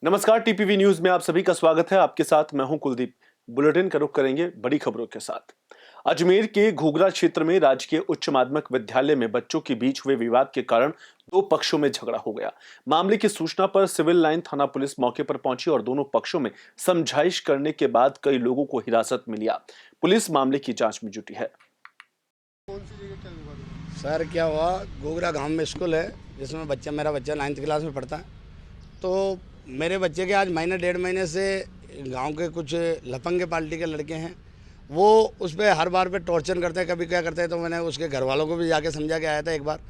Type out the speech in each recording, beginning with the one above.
नमस्कार, TPV news में आप सभी का स्वागत है। आपके साथ मैं हूं कुलदीप। बुलेटिन का रुख करेंगे बड़ी खबरों के साथ। अजमेर के घोघरा क्षेत्र में राजकीय उच्च माध्यमिक विद्यालय में बच्चों के बीच हुए विवाद के कारण दो पक्षों में झगड़ा हो गया। मामले की सूचना पर सिविल लाइन थाना पुलिस मौके पर पहुंची और दोनों पक्षों में समझाइश करने के बाद कई लोगों को हिरासत में लिया। पुलिस मामले की जांच में जुटी है। सर, क्या हुआ, घोघरा गांव में स्कूल है जिसमें मेरा बच्चा 9th क्लास में पढ़ता है। तो मेरे बच्चे के आज महीने 1.5 महीने से गांव के कुछ लफंगे पार्टी के लड़के हैं, वो उस पर हर बार पे टॉर्चर करते हैं। कभी क्या करते हैं तो मैंने उसके घर वालों को भी जाके समझा के आया था एक बार,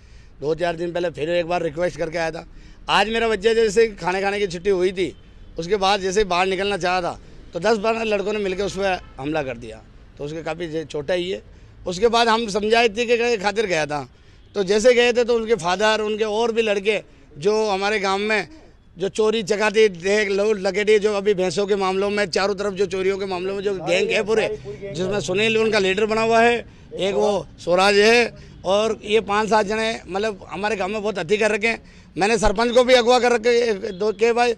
2-4 दिन पहले फिर एक बार रिक्वेस्ट करके आया था। आज मेरा बच्चा जैसे खाने की छुट्टी हुई थी, उसके बाद जैसे बाहर निकलना चाहा था तो 10-12 लड़कों ने मिलकर उस पर हमला कर दिया। तो उसके काफ़ी छोटा ही है। उसके बाद हम समझाए थे कि खातिर गया था, तो जैसे गए थे तो उनके फादर, उनके और भी लड़के जो हमारे गांव में जो चोरी चकाती देख लोग लगे थे, जो अभी भैंसों के मामलों में चारों तरफ जो चोरियों के मामलों में जो गैंग है पूरे, जिसमें सुनील उनका लीडर बना हुआ है, एक वो स्वराज है, और ये 5-7 जने मतलब हमारे गांव में बहुत अति कर रखे हैं। मैंने सरपंच को भी अगवा कर रखे दो के भाई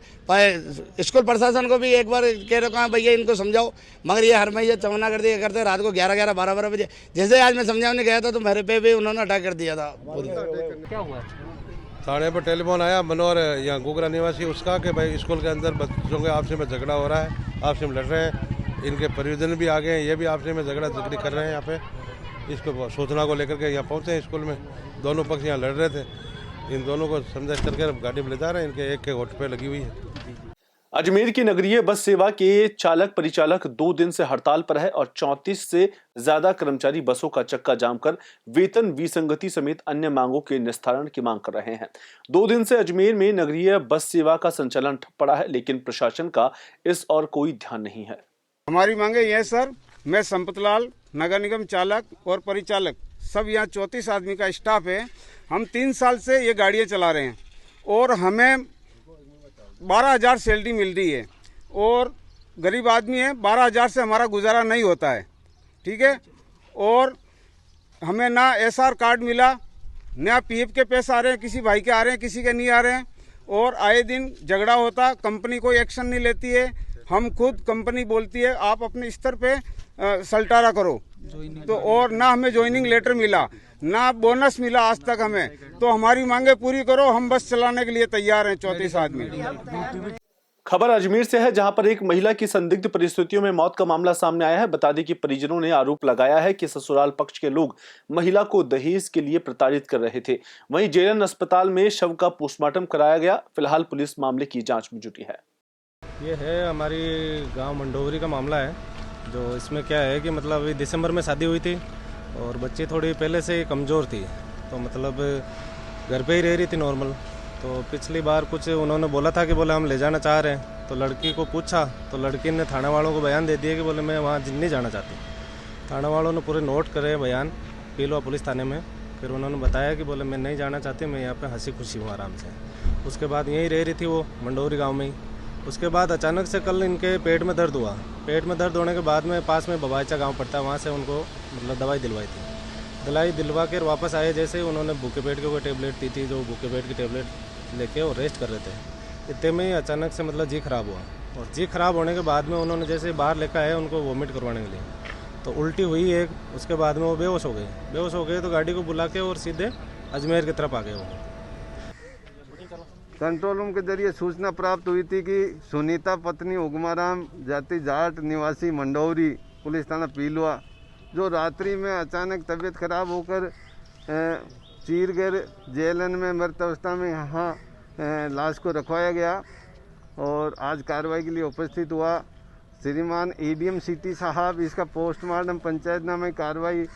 स्कूल प्रशासन को भी एक बार कह रखा है भैया इनको समझाओ, मगर ये हर महीने चमना कर दिया करते रात को 11-11, 12-12 बजे। जैसे आज मैं समझाने गया था तो मेरे पे भी उन्होंने अटैक कर दिया था। क्या हुआ? थाने पर टेलीफोन आया मनोहर यहाँ घोघरा निवासी उसका कि भाई स्कूल के अंदर बच्चों के आपस में झगड़ा हो रहा है, आपस में लड़ रहे हैं। इनके परिजन भी आ गए हैं, ये भी आपस में झगड़ी कर रहे हैं। यहाँ पे इसको सूचना को लेकर के यहाँ पहुँचे हैं स्कूल में। दोनों पक्ष यहाँ लड़ रहे थे, इन दोनों को समझा करके गाड़ी में ले जा रहे हैं। इनके एक के होठ पे लगी हुई है। अजमेर की नगरीय बस सेवा के चालक परिचालक 2 दिन से हड़ताल पर है और 34 से ज्यादा कर्मचारी बसों का चक्का जाम कर वेतन विसंगति समेत अन्य मांगों के निस्तारण की मांग कर रहे हैं। 2 दिन से अजमेर में नगरीय बस सेवा का संचालन ठप पड़ा है, लेकिन प्रशासन का इस और कोई ध्यान नहीं है। हमारी मांगे ये सर, मैं संपतलाल, नगर निगम चालक और परिचालक सब यहाँ 34 आदमी का स्टाफ है। हम 3 साल से ये गाड़ियाँ चला रहे हैं और हमें 12,000 सैलरी मिल रही है और गरीब आदमी है, 12,000 से हमारा गुजारा नहीं होता है, ठीक है। और हमें ना SR कार्ड मिला, ना PF के पैसे आ रहे हैं, किसी भाई के आ रहे हैं, किसी के नहीं आ रहे हैं। और आए दिन झगड़ा होता, कंपनी कोई एक्शन नहीं लेती है। हम खुद कंपनी बोलती है आप अपने स्तर पे सल्टारा करो, तो और ना हमें ज्वाइनिंग लेटर मिला, ना बोनस मिला आज तक हमें। तो हमारी मांगे पूरी करो, हम बस चलाने के लिए तैयार हैं 34 आदमी। खबर अजमेर से है, जहां पर एक महिला की संदिग्ध परिस्थितियों में मौत का मामला सामने आया है। बता दें कि परिजनों ने आरोप लगाया है कि ससुराल पक्ष के लोग महिला को दहेज के लिए प्रताड़ित कर रहे थे। वहीं जेएन अस्पताल में शव का पोस्टमार्टम कराया गया। फिलहाल पुलिस मामले की जांच में जुटी है। ये है हमारी गांव मंडोवरी का मामला है। जो इसमें क्या है कि मतलब अभी दिसंबर में शादी हुई थी और बच्ची थोड़ी पहले से कमज़ोर थी, तो मतलब घर पे ही रह रही थी नॉर्मल। तो पिछली बार कुछ उन्होंने बोला था कि बोले हम ले जाना चाह रहे हैं, तो लड़की को पूछा तो लड़की ने थाना वालों को बयान दे दिया कि बोले मैं वहाँ नहीं जाना चाहती। थाना वालों ने पूरे नोट करे बयान पीलवा पुलिस थाने में। फिर उन्होंने बताया कि बोले मैं नहीं जाना चाहती, मैं यहाँ पे हंसी खुशी हूँ आराम से। उसके बाद यहीं रह रही थी वो मंडोवरी गाँव में ही। उसके बाद अचानक से कल इनके पेट में दर्द हुआ। पेट में दर्द होने के बाद में पास में बबाईचा गांव पड़ता है, वहाँ से उनको मतलब दवाई दिलवाई थी। दवाई दिलवा कर वापस आए, जैसे उन्होंने भूखे पेट की कोई टेबलेट दी थी, जो भूखे पेट की टेबलेट लेके और रेस्ट कर रहे थे। इतने में ही अचानक से मतलब जी खराब हुआ, और जी खराब होने के बाद में उन्होंने जैसे बाहर लेकर आए उनको वोमिट करवाने के लिए, तो उल्टी हुई एक। उसके बाद में वो बेहोश हो गए तो गाड़ी को बुला के और सीधे अजमेर की तरफ आ गए। वो कंट्रोल रूम के जरिए सूचना प्राप्त हुई थी कि सुनीता पत्नी उगमाराम जाति जाट निवासी मंडोवरी पुलिस थाना पीलवा, जो रात्रि में अचानक तबीयत खराब होकर चीरगर जेएलएन में मृत अवस्था में यहाँ लाश को रखवाया गया और आज कार्रवाई के लिए उपस्थित हुआ। श्रीमान ADM सिटी साहब इसका पोस्टमार्टम पंचायतनामे कार्रवाई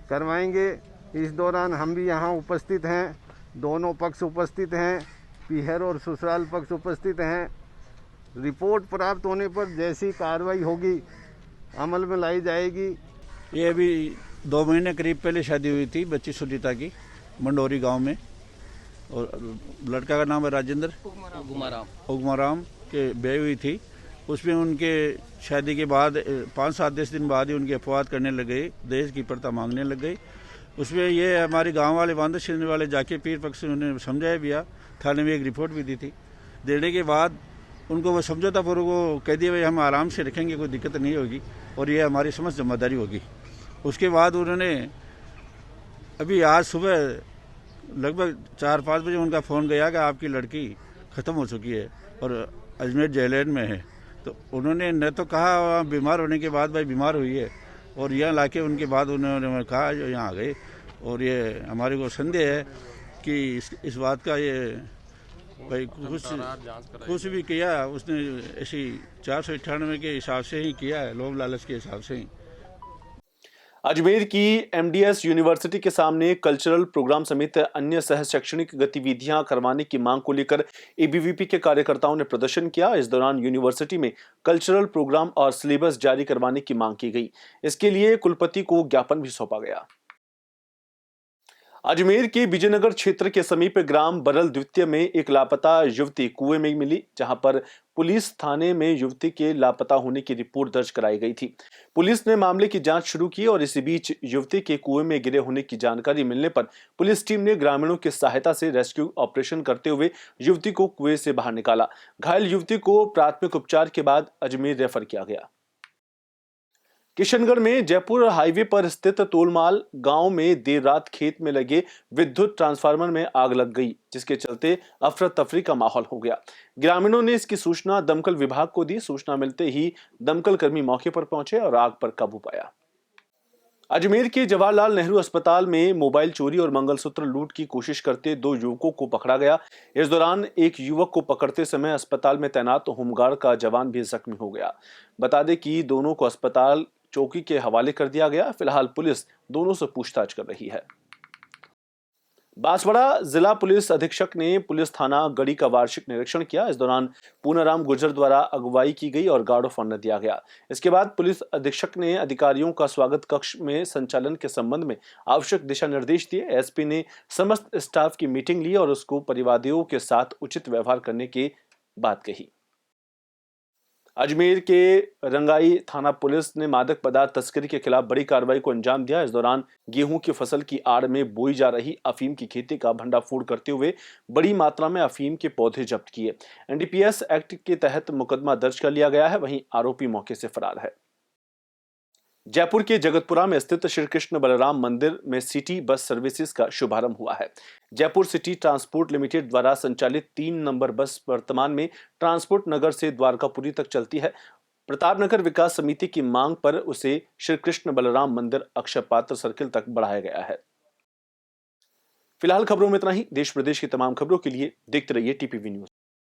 करवाएंगे। इस दौरान हम भी यहाँ उपस्थित हैं, दोनों पक्ष उपस्थित हैं, पीहर और ससुराल पक्ष उपस्थित हैं। रिपोर्ट प्राप्त होने पर जैसी कार्रवाई होगी अमल में लाई जाएगी। ये अभी 2 महीने करीब पहले शादी हुई थी बच्ची सुनीता की मंडोरी गांव में, और लड़का का नाम है राजेंद्र उगमाराम के ब्याह हुई थी। उसमें उनके शादी के बाद 5-7 दिन बाद ही उनकी अपवाद करने लग गई, दहेज की प्रथा मांगने लग गई। उसमें ये हमारे गांव वाले वांदा वाले जाके पीर पक्ष उन्होंने समझाया भी, थाने में एक रिपोर्ट भी दी थी। देने के बाद उनको वो समझौता पूर्वक वो कह दिया भाई हम आराम से रखेंगे, कोई दिक्कत नहीं होगी और ये हमारी समस्त जिम्मेदारी होगी। उसके बाद उन्होंने अभी आज सुबह लगभग 4-5 बजे उनका फ़ोन गया कि आपकी लड़की ख़त्म हो चुकी है और अजमेर जेलैन में है। तो उन्होंने न तो कहा बीमार होने के बाद भाई बीमार हुई है, और यहाँ लाके उनके बाद उन्होंने कहा जो यहाँ आ गए। और ये हमारे को संदेह है कि इस बात का ये भाई कुछ भी किया उसने ऐसी 498 के हिसाब से ही किया है, लोभ लालच के हिसाब से ही। अजमेर की एमडीएस यूनिवर्सिटी के सामने कल्चरल प्रोग्राम समेत अन्य सह शैक्षणिक गतिविधियां करवाने की मांग को लेकर एबीवीपी के कार्यकर्ताओं ने प्रदर्शन किया। इस दौरान यूनिवर्सिटी में कल्चरल प्रोग्राम और सिलेबस जारी करवाने की मांग की गई। इसके लिए कुलपति को ज्ञापन भी सौंपा गया। अजमेर के विजयनगर क्षेत्र के समीप ग्राम बरल द्वितीय में एक लापता युवती कुएं में मिली, जहां पर पुलिस थाने में युवती के लापता होने की रिपोर्ट दर्ज कराई गई थी। पुलिस ने मामले की जांच शुरू की और इसी बीच युवती के कुएं में गिरे होने की जानकारी मिलने पर पुलिस टीम ने ग्रामीणों की सहायता से रेस्क्यू ऑपरेशन करते हुए युवती को कुएं से बाहर निकाला। घायल युवती को प्राथमिक उपचार के बाद अजमेर रेफर किया गया। किशनगढ़ में जयपुर हाईवे पर स्थित तोलमाल गांव में देर रात खेत में लगे विद्युत ट्रांसफार्मर में आग लग गई, जिसके चलते अफरा तफरी का माहौल हो गया। ग्रामीणों ने इसकी सूचना दमकल विभाग को दी। सूचना मिलते ही दमकल कर्मी मौके पर पहुंचे और आग पर काबू पाया। अजमेर के जवाहरलाल नेहरू अस्पताल में मोबाइल चोरी और मंगलसूत्र लूट की कोशिश करते 2 युवकों को पकड़ा गया। इस दौरान एक युवक को पकड़ते समय अस्पताल में तैनात होमगार्ड का जवान भी जख्मी हो गया। बता दें कि दोनों को अस्पताल चौकी के हवाले कर दिया गया। फिलहाल पुलिस दोनों से पूछताछ कर रही है। बांसवाड़ा जिला पुलिस अधीक्षक ने पुलिस थाना गढ़ी का वार्षिक निरीक्षण किया। इस दौरान पूनाराम गुर्जर द्वारा अगुवाई की गई और गार्ड ऑफ ऑनर दिया गया। इसके बाद पुलिस अधीक्षक ने अधिकारियों का स्वागत कक्ष में संचालन के संबंध में आवश्यक दिशा निर्देश दिए। एसपी ने समस्त स्टाफ की मीटिंग ली और उसको परिवादियों के साथ उचित व्यवहार करने की बात कही। अजमेर के रंगाई थाना पुलिस ने मादक पदार्थ तस्करी के खिलाफ बड़ी कार्रवाई को अंजाम दिया। इस दौरान गेहूं की फसल की आड़ में बोई जा रही अफीम की खेती का भंडाफोड़ करते हुए बड़ी मात्रा में अफीम के पौधे जब्त किए। एनडीपीएस एक्ट के तहत मुकदमा दर्ज कर लिया गया है। वहीं आरोपी मौके से फरार है। जयपुर के जगतपुरा में स्थित श्री कृष्ण बलराम मंदिर में सिटी बस सर्विसेज का शुभारंभ हुआ है। जयपुर सिटी ट्रांसपोर्ट लिमिटेड द्वारा संचालित 3 नंबर बस वर्तमान में ट्रांसपोर्ट नगर से द्वारकापुरी तक चलती है। प्रतापनगर विकास समिति की मांग पर उसे श्री कृष्ण बलराम मंदिर अक्षय पात्र सर्किल तक बढ़ाया गया है। फिलहाल खबरों में इतना ही। देश प्रदेश की तमाम खबरों के लिए देखते रहिए टीपीवी न्यूज।